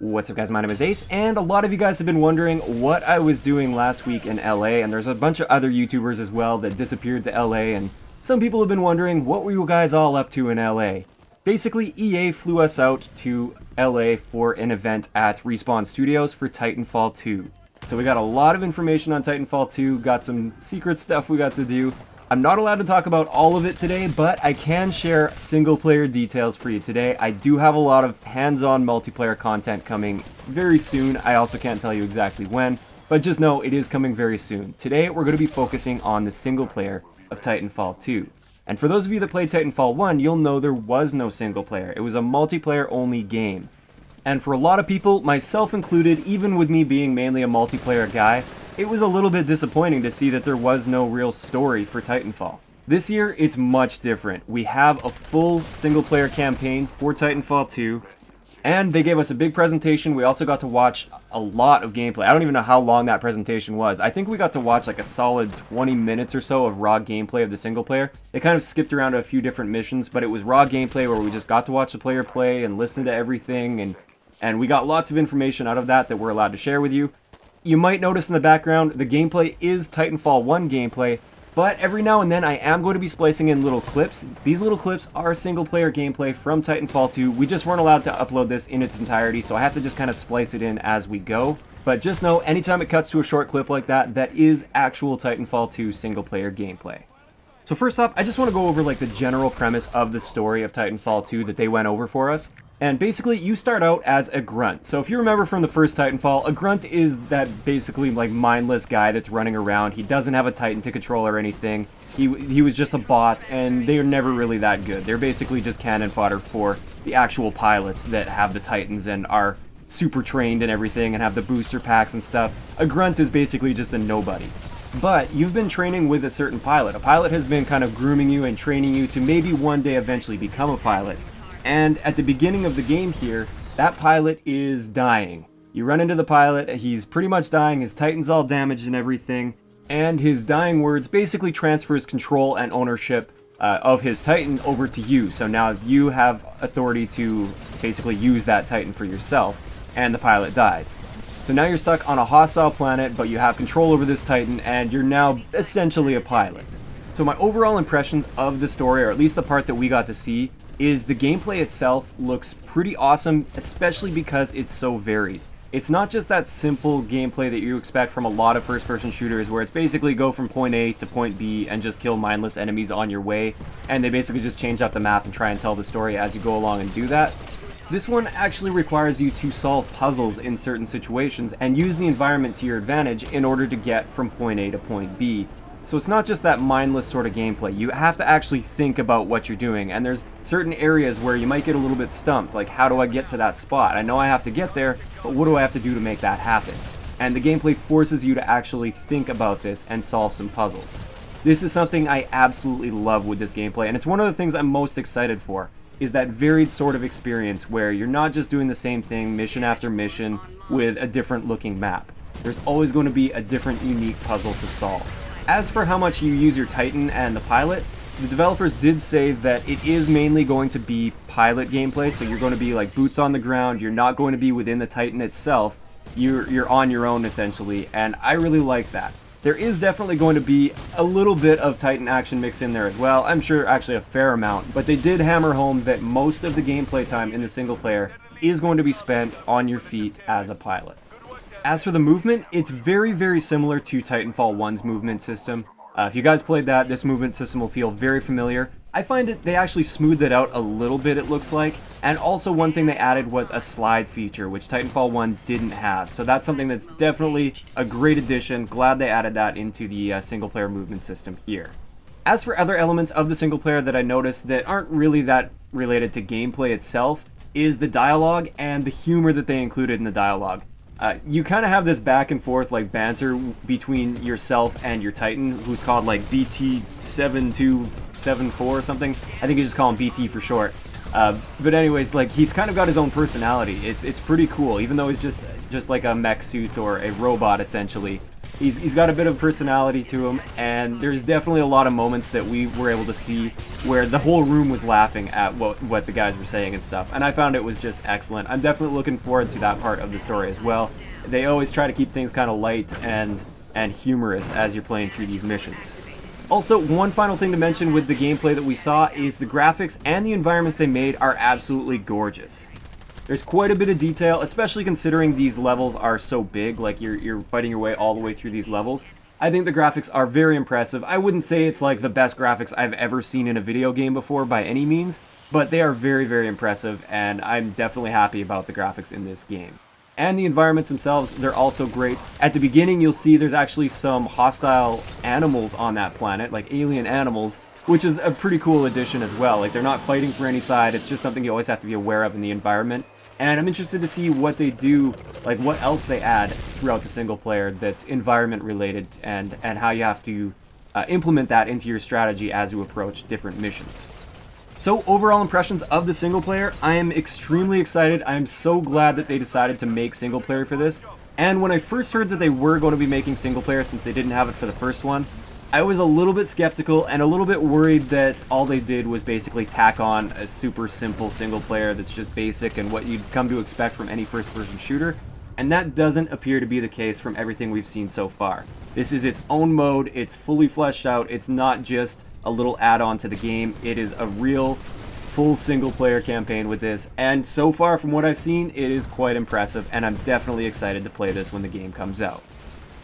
What's up guys, my name is Ace, and a lot of you guys have been wondering what I was doing last week in LA, and there's a bunch of other YouTubers as well that disappeared to LA, and some people have been wondering what were you guys all up to in LA. Basically, EA flew us out to LA for an event at Respawn Studios for Titanfall 2. So we got a lot of information on Titanfall 2, got some secret stuff we got to do. I'm not allowed to talk about all of it today, but I can share single-player details for you today. I do have a lot of hands-on multiplayer content coming very soon. I also can't tell you exactly when, but just know it is coming very soon. Today, we're going to be focusing on the single-player of Titanfall 2. And for those of you that played Titanfall 1, you'll know there was no single-player. It was a multiplayer-only game. And for a lot of people, myself included, even with me being mainly a multiplayer guy, it was a little bit disappointing to see that there was no real story for Titanfall. This year, it's much different. We have a full single-player campaign for Titanfall 2, and they gave us a big presentation. We also got to watch a lot of gameplay. I don't even know how long that presentation was. I think we got to watch like a solid 20 minutes or so of raw gameplay of the single-player. They kind of skipped around to a few different missions, but it was raw gameplay where we just got to watch the player play and listen to everything, and we got lots of information out of that we're allowed to share with you. You might notice in the background, the gameplay is Titanfall 1 gameplay, but every now and then I am going to be splicing in little clips. These little clips are single-player gameplay from Titanfall 2. We just weren't allowed to upload this in its entirety, so I have to just kind of splice it in as we go. But just know, anytime it cuts to a short clip like that, that is actual Titanfall 2 single-player gameplay. So first up, I just want to go over like the general premise of the story of Titanfall 2 that they went over for us. And basically, you start out as a grunt. So if you remember from the first Titanfall, a grunt is that basically like mindless guy that's running around. He doesn't have a Titan to control or anything. He was just a bot, and they're never really that good. They're basically just cannon fodder for the actual pilots that have the Titans and are super trained and everything and have the booster packs and stuff. A grunt is basically just a nobody. But you've been training with a certain pilot. A pilot has been kind of grooming you and training you to maybe one day eventually become a pilot. And at the beginning of the game here, that pilot is dying. You run into the pilot, he's pretty much dying, his Titan's all damaged and everything, and his dying words basically transfers control and ownership of his Titan over to you. So now you have authority to basically use that Titan for yourself, and the pilot dies. So now you're stuck on a hostile planet, but you have control over this Titan, and you're now essentially a pilot. So my overall impressions of the story, or at least the part that we got to see, is the gameplay itself looks pretty awesome, especially because it's so varied. It's not just that simple gameplay that you expect from a lot of first-person shooters where it's basically go from point A to point B and just kill mindless enemies on your way, and they basically just change up the map and try and tell the story as you go along and do that. This one actually requires you to solve puzzles in certain situations and use the environment to your advantage in order to get from point A to point B. So it's not just that mindless sort of gameplay. You have to actually think about what you're doing, and there's certain areas where you might get a little bit stumped, like how do I get to that spot? I know I have to get there, but what do I have to do to make that happen? And the gameplay forces you to actually think about this and solve some puzzles. This is something I absolutely love with this gameplay, and it's one of the things I'm most excited for, is that varied sort of experience where you're not just doing the same thing mission after mission with a different looking map. There's always going to be a different unique puzzle to solve. As for how much you use your Titan and the pilot, the developers did say that it is mainly going to be pilot gameplay, so you're going to be like boots on the ground, you're not going to be within the Titan itself, you're on your own essentially, and I really like that. There is definitely going to be a little bit of Titan action mixed in there as well, I'm sure actually a fair amount, but they did hammer home that most of the gameplay time in the single player is going to be spent on your feet as a pilot. As for the movement, it's very, very similar to Titanfall 1's movement system. If you guys played that, this movement system will feel very familiar. I find they actually smoothed it out a little bit, it looks like. And also one thing they added was a slide feature, which Titanfall 1 didn't have. So that's something that's definitely a great addition. Glad they added that into the single-player movement system here. As for other elements of the single-player that I noticed that aren't really that related to gameplay itself, is the dialogue and the humor that they included in the dialogue. You kind of have this back and forth like banter between yourself and your Titan, who's called like BT7274 or something. I think you just call him BT for short. But anyways, like he's kind of got his own personality. It's pretty cool, even though he's just like a mech suit or a robot essentially. He's got a bit of personality to him, and there's definitely a lot of moments that we were able to see where the whole room was laughing at what the guys were saying and stuff, and I found it was just excellent. I'm definitely looking forward to that part of the story as well. They always try to keep things kind of light and humorous as you're playing through these missions. Also, one final thing to mention with the gameplay that we saw is the graphics and the environments they made are absolutely gorgeous. There's quite a bit of detail, especially considering these levels are so big, like you're fighting your way all the way through these levels. I think the graphics are very impressive. I wouldn't say it's like the best graphics I've ever seen in a video game before by any means, but they are very, very impressive, and I'm definitely happy about the graphics in this game. And the environments themselves, they're also great. At the beginning, you'll see there's actually some hostile animals on that planet, like alien animals, which is a pretty cool addition as well. Like, they're not fighting for any side, it's just something you always have to be aware of in the environment. And I'm interested to see what they do, like what else they add throughout the single player that's environment related, and how you have to implement that into your strategy as you approach different missions. So overall impressions of the single player, I am extremely excited. I am so glad that they decided to make single player for this. And when I first heard that they were going to be making single player since they didn't have it for the first one, I was a little bit skeptical and a little bit worried that all they did was basically tack on a super simple single player that's just basic and what you'd come to expect from any first-person shooter, and that doesn't appear to be the case from everything we've seen so far. This is its own mode, it's fully fleshed out, it's not just a little add-on to the game, it is a real full single-player campaign with this, and so far from what I've seen, it is quite impressive, and I'm definitely excited to play this when the game comes out.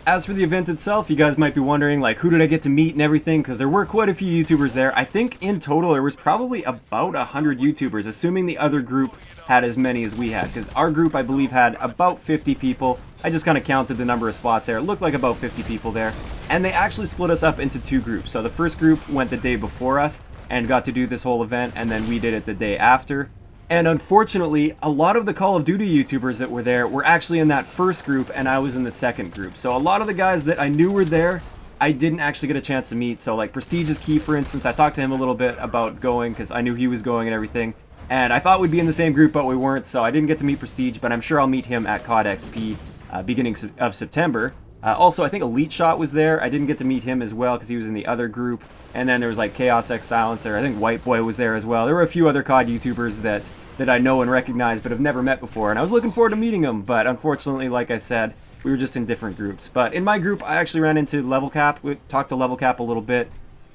As for the event itself, you guys might be wondering, like, who did I get to meet and everything, because there were quite a few YouTubers there. I think in total there was probably about 100 YouTubers, assuming the other group had as many as we had, because our group, I believe, had about 50 people. I just kind of counted the number of spots there. It looked like about 50 people there, and they actually split us up into two groups. So the first group went the day before us and got to do this whole event, and then we did it the day after. And unfortunately, a lot of the Call of Duty YouTubers that were there were actually in that first group, and I was in the second group. So a lot of the guys that I knew were there, I didn't actually get a chance to meet. So like Prestige is Key, for instance, I talked to him a little bit about going because I knew he was going and everything. And I thought we'd be in the same group, but we weren't, so I didn't get to meet Prestige, but I'm sure I'll meet him at COD XP beginning of September. Also, I think Elite Shot was there. I didn't get to meet him as well because he was in the other group. And then there was like Chaos X Silencer. I think White Boy was there as well. There were a few other COD YouTubers that I know and recognize but have never met before. And I was looking forward to meeting them. But unfortunately, like I said, we were just in different groups. But in my group, I actually ran into Level Cap. We talked to Level Cap a little bit.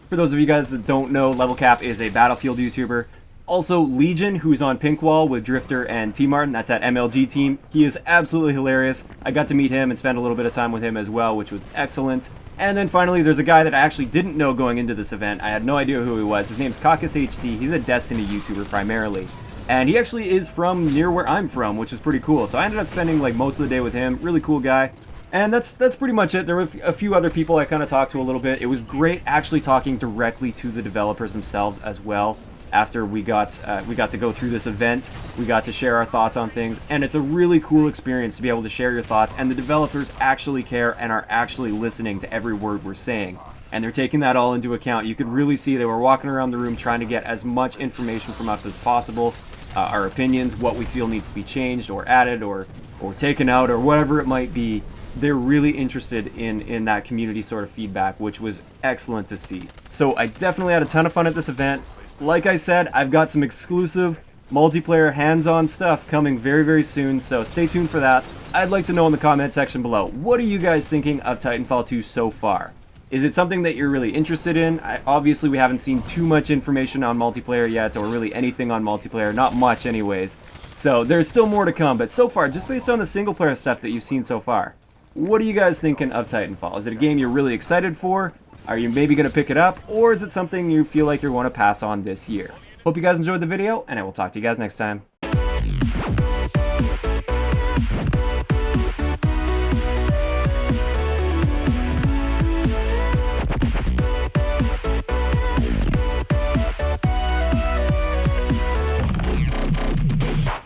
For those of you guys that don't know, Level Cap is a Battlefield YouTuber. Also, Legion, who's on Pinkwall with Drifter and T-Martin, that's at MLG Team. He is absolutely hilarious. I got to meet him and spend a little bit of time with him as well, which was excellent. And then finally, there's a guy that I actually didn't know going into this event. I had no idea who he was. His name's Caucus HD. He's a Destiny YouTuber primarily. And he actually is from near where I'm from, which is pretty cool. So I ended up spending like most of the day with him. Really cool guy. And that's pretty much it. There were a few other people I kind of talked to a little bit. It was great actually talking directly to the developers themselves as well. After we got to go through this event, we got to share our thoughts on things, and it's a really cool experience to be able to share your thoughts, and the developers actually care and are actually listening to every word we're saying, and they're taking that all into account. You could really see they were walking around the room trying to get as much information from us as possible, our opinions, what we feel needs to be changed or added or taken out or whatever it might be. They're really interested in that community sort of feedback, which was excellent to see. So I definitely had a ton of fun at this event. Like I said, I've got some exclusive multiplayer hands-on stuff coming very, very soon, so stay tuned for that. I'd like to know in the comment section below, what are you guys thinking of Titanfall 2 so far? Is it something that you're really interested in? Obviously, we haven't seen too much information on multiplayer yet, or really anything on multiplayer, not much anyways. So there's still more to come, but so far, just based on the single-player stuff that you've seen so far, what are you guys thinking of Titanfall? Is it a game you're really excited for? Are you maybe going to pick it up, or is it something you feel like you want to pass on this year? Hope you guys enjoyed the video, and I will talk to you guys next time.